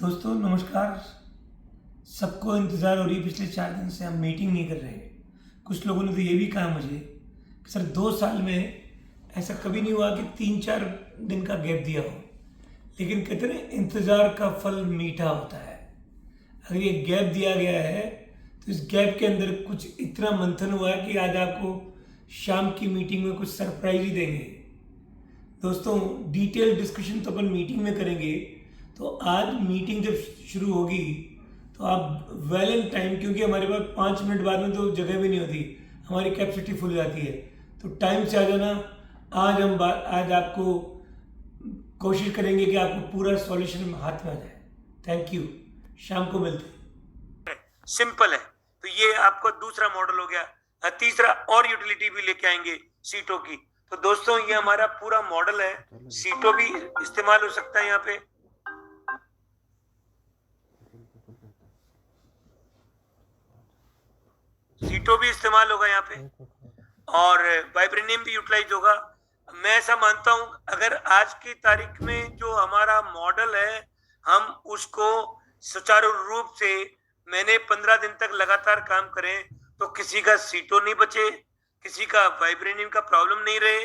दोस्तों नमस्कार। सबको इंतज़ार हो रही है, पिछले 4 दिन से हम मीटिंग नहीं कर रहे। कुछ लोगों ने तो ये भी कहा मुझे कि सर 2 साल में ऐसा कभी नहीं हुआ कि 3-4 दिन का गैप दिया हो। लेकिन कहते हैं इंतज़ार का फल मीठा होता है। अगर ये गैप दिया गया है तो इस गैप के अंदर कुछ इतना मंथन हुआ है कि आज आपको शाम की मीटिंग में कुछ सरप्राइज ही देंगे। दोस्तों डिटेल डिस्कशन तो अपन मीटिंग में करेंगे। तो आज मीटिंग जब शुरू होगी तो आप वेल इन टाइम, क्योंकि हमारे पास 5 मिनट बाद में तो जगह भी नहीं होती, हमारी कैपेसिटी फुल हो जाती है। तो टाइम से आ जाना। आज आपको कोशिश करेंगे कि आपको पूरा सॉल्यूशन हाथ में आ जाए। Thank you. शाम को मिलते हैं। सिंपल है। तो ये आपका दूसरा मॉडल हो गया। तीसरा और यूटिलिटी भी लेके आएंगे सीटों की। तो दोस्तों ये हमारा पूरा मॉडल है। सीटों भी इस्तेमाल हो सकता है, यहाँ पे सीटों भी इस्तेमाल होगा यहाँ पे, और वाइब्रेनियम भी यूटिलाइज होगा। मैं ऐसा मानता हूं अगर आज की तारीख में जो हमारा मॉडल है हम उसको सुचारू रूप से मैंने 15 दिन तक लगातार काम करें तो किसी का सीटों नहीं बचे, किसी का वाइब्रेनियम का प्रॉब्लम नहीं रहे।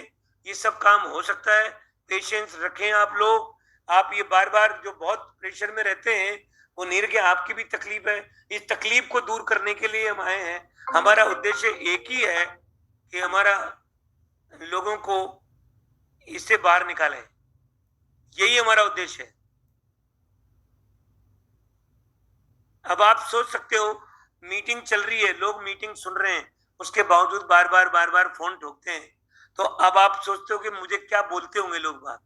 ये सब काम हो सकता है। पेशेंस रखें आप लोग। आप ये बार बार जो बहुत प्रेशर में रहते हैं वो नहीं रखें। आपकी भी तकलीफ है, इस तकलीफ को दूर करने के लिए हम आए हैं। हमारा उद्देश्य एक ही है कि हमारा लोगों को इससे बाहर निकाले। यही हमारा उद्देश्य है। अब आप सोच सकते हो मीटिंग चल रही है, लोग मीटिंग सुन रहे हैं, उसके बावजूद बार बार फोन ठोकते हैं। तो अब आप सोचते हो कि मुझे क्या बोलते होंगे लोग बात।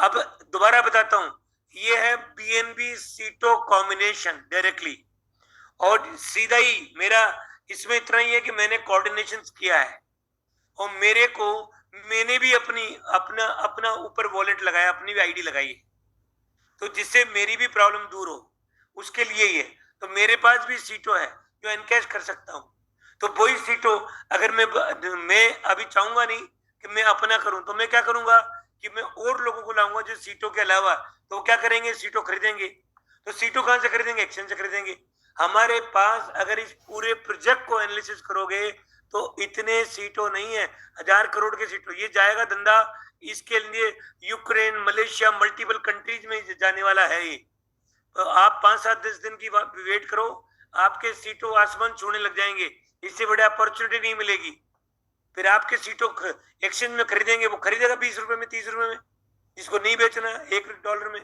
अब दोबारा बताता हूं, ये है बीएनबी सीटो कॉम्बिनेशन डायरेक्टली। और सीधा ही मेरा इसमें इतना ही है कि मैंने कोऑर्डिनेशन किया है और मैंने भी अपना अपना ऊपर वॉलेट लगाया, अपनी भी आईडी लगाई है, तो जिससे मेरी भी प्रॉब्लम दूर हो, उसके लिए ही है। तो मेरे पास भी सीटो है जो एनकैश कर सकता हूँ। तो वही सीटो अगर मैं अभी चाहूंगा नहीं कि मैं अपना करूं, तो मैं क्या करूंगा कि मैं और लोगों को लाऊंगा जो सीटों के अलावा। तो क्या करेंगे, सीटो खरीदेंगे। तो सीटो कहां से खरीदेंगे, एक्सचेंज से खरीदेंगे। हमारे पास अगर इस पूरे प्रोजेक्ट को एनालिसिस करोगे तो इतने सीटों नहीं है, 1000 करोड़ के सीटों ये जाएगा धंधा। इसके लिए यूक्रेन, मलेशिया, मल्टीपल कंट्रीज में जाने वाला है ये। तो आप 5-7-10 दिन की वेट करो, आपके सीटों आसमान छूने लग जाएंगे। इससे बड़ी अपॉर्चुनिटी नहीं मिलेगी। फिर आपके सीटों एक्सचेंज में खरीदेंगे, वो खरीदेगा 20 रुपए में, 30 रुपए में। जिसको नहीं बेचना $1 में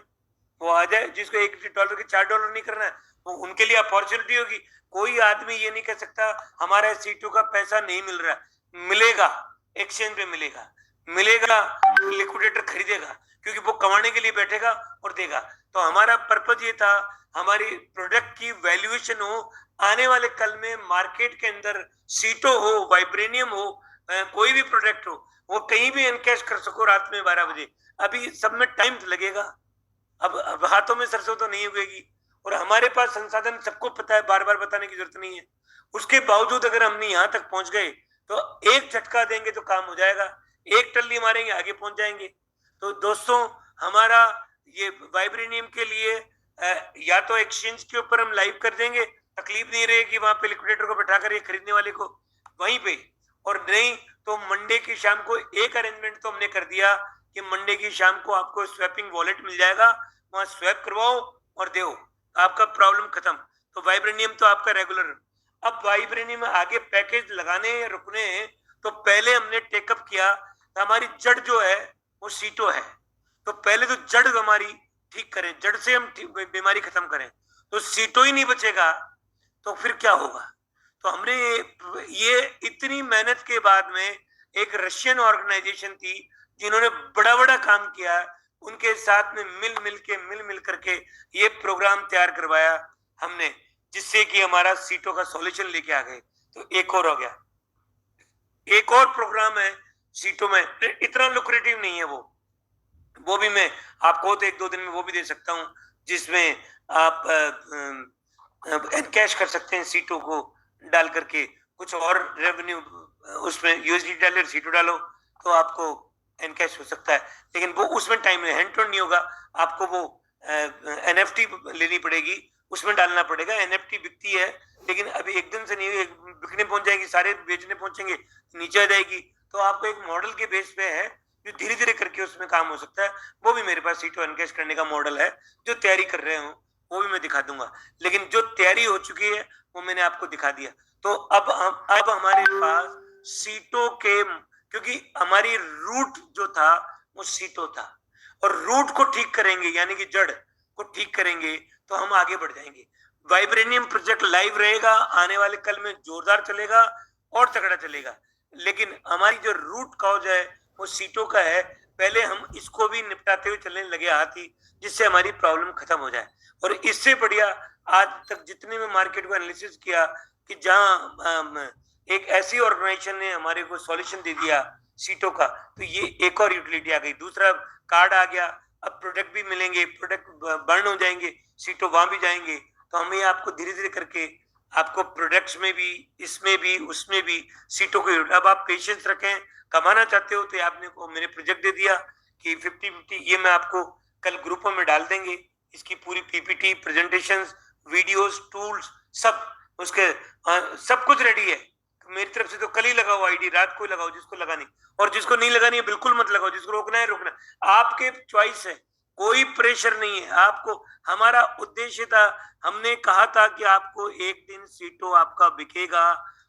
वो आ जाए, जिसको $1 के $4 नहीं करना है वो उनके लिए अपॉर्चुनिटी होगी। कोई आदमी ये नहीं कह सकता हमारे सीटों का पैसा नहीं मिल रहा है। मिलेगा, एक्सचेंज पे मिलेगा, मिलेगा, लिक्विडेटर खरीदेगा, क्योंकि वो कमाने के लिए बैठेगा और देगा। तो हमारा पर्पज ये था हमारी प्रोडक्ट की वैल्यूएशन हो, आने वाले कल में मार्केट के अंदर सीटो हो, वाइब्रेनियम हो, कोई भी प्रोडक्ट हो, वो कहीं भी एनकैश कर सको रात में 12 बजे। अभी सब में टाइम लगेगा। अब हाथों में सरसों तो नहीं उगेगी, और हमारे पास संसाधन सबको पता है, बार बार बताने की जरूरत नहीं है। उसके बावजूद अगर हमने यहां तक पहुंच गए तो एक झटका देंगे तो काम हो जाएगा, एक टल्ली मारेंगे आगे पहुंच जाएंगे। तो दोस्तों हमारा ये वाइब्रेनियम के लिए या तो एक्सचेंज के ऊपर हम लाइव कर देंगे, तकलीफ नहीं रहेगी वहां पे लिक्विडेटर को बैठाकर ये खरीदने वाले को वहीं पे। और नहीं तो मंडे की शाम को एक अरेंजमेंट तो हमने कर दिया कि मंडे की शाम को आपको स्वैपिंग वॉलेट मिल जाएगा, वहां स्वैप करवाओ और दो, आपका प्रॉब्लम खत्म। तो वाइब्रेनियम तो आपका रेगुलर। अब वाइब्रेनियम में आगे पैकेज लगाने या रुकने हैं, तो पहले हमने टेकअप किया तो हमारी जड़ जो है वो सीटो है। तो पहले तो जड़ हमारी ठीक करें, जड़ से हम बीमारी खत्म करें। तो सीटो ही नहीं बचेगा तो फिर क्या होगा। तो हमने ये इतनी मेहनत के बाद में एक रशियन ऑर्गेनाइजेशन थी जिन्होंने बड़ा बड़ा काम किया, उनके साथ में मिल मिल करके ये प्रोग्राम तैयार करवाया हमने, जिससे कि हमारा सीटों का सॉल्यूशन लेके आ गए। तो एक और हो गया, एक और प्रोग्राम है सीटों में, इतना लुक्रेटिव नहीं है वो भी मैं आपको तो 1-2 दिन में वो भी दे सकता हूँ, जिसमें आप एनकैश कर सकते हैं सीटों को डाल करके। कुछ और रेवेन्यू उसमें यूएसडी डालो, सीटो डालो तो आपको एनकैश हो सकता है। लेकिन वो उसमें टाइम है, हैंड टू नहीं होगा। आपको वो एनएफटी लेनी पड़ेगी, उसमें डालना पड़ेगा। एनएफटी बिकती है, लेकिन अभी एकदम से नहीं बिकने पहुंच जाएगी, सारे बेचने पहुंचेंगे, नीचे आ जाएगी। तो आपको एक मॉडल के बेस पे है जो धीरे धीरे करके उसमें काम हो सकता है। वो भी मेरे पास सीटो एनकैश करने का मॉडल है, जो तैयारी कर रहे हो वो भी मैं दिखा दूंगा। लेकिन जो तैयारी हो चुकी है वो मैंने आपको दिखा दिया। तो अब हमारे पास सीटों के, क्योंकि हमारी रूट जो था वो सीटों था, और रूट को ठीक करेंगे यानी कि जड़ को ठीक करेंगे तो हम आगे बढ़ जाएंगे। वाइब्रेनियम प्रोजेक्ट लाइव रहेगा, आने वाले कल में जोरदार चलेगा और तगड़ा चलेगा। लेकिन हमारी जो रूट कॉज है वो सीटों का है। पहले हम इसको भी निपटाते हुए चलने लगे हाथी, जिससे हमारी प्रॉब्लम खत्म हो जाए। और इससे बढ़िया आज तक जितने में मार्केट को एनालिसिस किया कि जहां एक ऐसी ऑर्गेनाइजेशन ने हमारे को सॉल्यूशन दे दिया सीटों का, तो ये एक और यूटिलिटी आ गई। दूसरा कार्ड आ गया, अब प्रोडक्ट भी मिलेंगे, प्रोडक्ट बर्न हो जाएंगे, सीटों वहां भी जाएंगे। तो हमें आपको धीरे धीरे करके आपको प्रोडक्ट्स में भी, इसमें भी, उसमें भी सीटों को, अब आप पेशेंस रखें। कमाना चाहते हो तो आपने को मैंने प्रोजेक्ट दे दिया कि 50-50, ये मैं आपको कल ग्रुपों में डाल देंगे। इसकी पूरी पीपीटी, प्रेजेंटेशंस, वीडियोस, टूल्स, सब उसके सब कुछ रेडी है। मेरी तरफ से तो कल ही लगाओ आईडी, रात को ही लगाओ जिसको लगानी, और जिसको नहीं लगानी है बिल्कुल मत लगाओ, जिसको रोकना है रोकना, आपके चॉइस है, कोई प्रेशर नहीं है आपको। हमारा उद्देश्य था, हमने कहा था कि आपको एक दिन सीटों आपका बिकेगा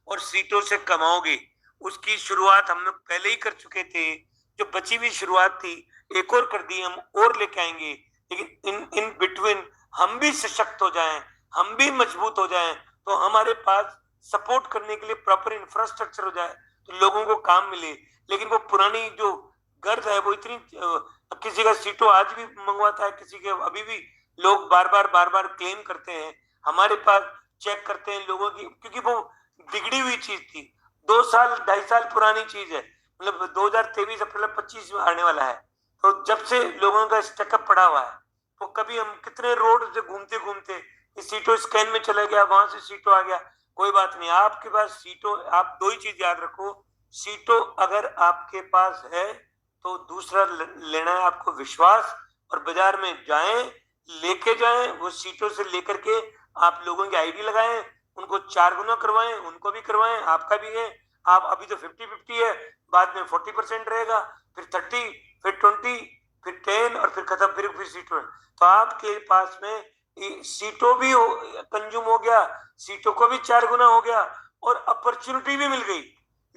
और सीटों से कमाओगे। उसकी शुरुआत हम लोग पहले ही कर चुके थे। जो बची हुई शुरुआत थी एक और कर दी, हम और लेके आएंगे। लेकिन इन बिटवीन हम भी सशक्त हो जाएं, हम भी मजबूत हो जाएं, तो हमारे पास सपोर्ट करने के लिए प्रॉपर इंफ्रास्ट्रक्चर हो जाए, तो लोगों को काम मिले। लेकिन वो पुरानी जो गर्द है वो इतनी, किसी का सीटों आज भी मंगवाता है, किसी के अभी भी लोग बार बार क्लेम करते हैं। हमारे पास चेक करते हैं लोगों की, क्योंकि वो बिगड़ी हुई चीज थी, 2 साल 2.5 साल पुरानी चीज है, मतलब 2023 अप्रैल 25 में आने वाला है। तो जब से लोगों का स्टैकअप पड़ा हुआ है, तो कभी हम कितने रोड से घूमते घूमते सीटों स्कैन में चला गया, वहां से सीटों आ गया। कोई बात नहीं, आपके पास सीटों, आप दो ही चीज याद रखो, सीटों अगर आपके पास है तो दूसरा लेना है आपको विश्वास, और बाजार में जाएं, लेके जाएं, वो सीटों से लेकर के आप लोगों की आईडी लगाएं, उनको 4 गुना करवाएं, उनको भी करवाएं, आपका भी है। आप अभी तो 50-50 है, बाद में 40% रहेगा, फिर 30, फिर 20, फिर 10, और फिर खत्म, फिर सीटों। तो आपके पास में सीटों भी कंज्यूम हो गया, सीटों को भी 4 गुना हो गया, और अपॉर्चुनिटी भी मिल गई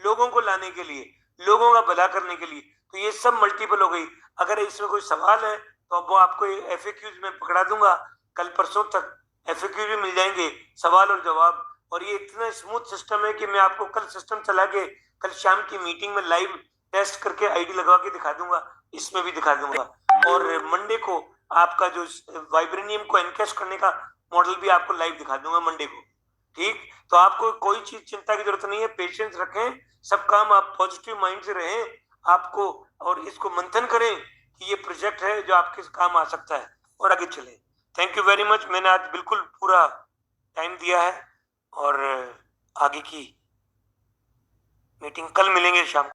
लोगों को लाने के लिए, लोगों का भला करने के लिए। तो ये सब मल्टीपल हो गई। अगर इसमें कोई सवाल है तो वो आपको एफएक्यूज में पकड़ा दूंगा, कल परसों तक एफएक्यूज भी मिल जाएंगे, सवाल और जवाब। और ये इतना स्मूथ सिस्टम है कि मैं आपको कल सिस्टम चला के कल शाम की मीटिंग में लाइव टेस्ट करके आईडी लगवा के दिखा दूंगा, इसमें भी दिखा दूंगा। और मंडे को आपका जो वाइब्रेनियम को एनकैश करने का मॉडल भी आपको लाइव दिखा दूंगा मंडे को। ठीक, तो आपको कोई चीज चिंता की जरूरत नहीं है, पेशेंस रखें, सब काम आप पॉजिटिव माइंड से रहें आपको, और इसको मंथन करें कि ये प्रोजेक्ट है जो आपके काम आ सकता है, और आगे चले। Thank you very much. मैंने आज बिल्कुल पूरा टाइम दिया है, और आगे की मीटिंग कल मिलेंगे शाम।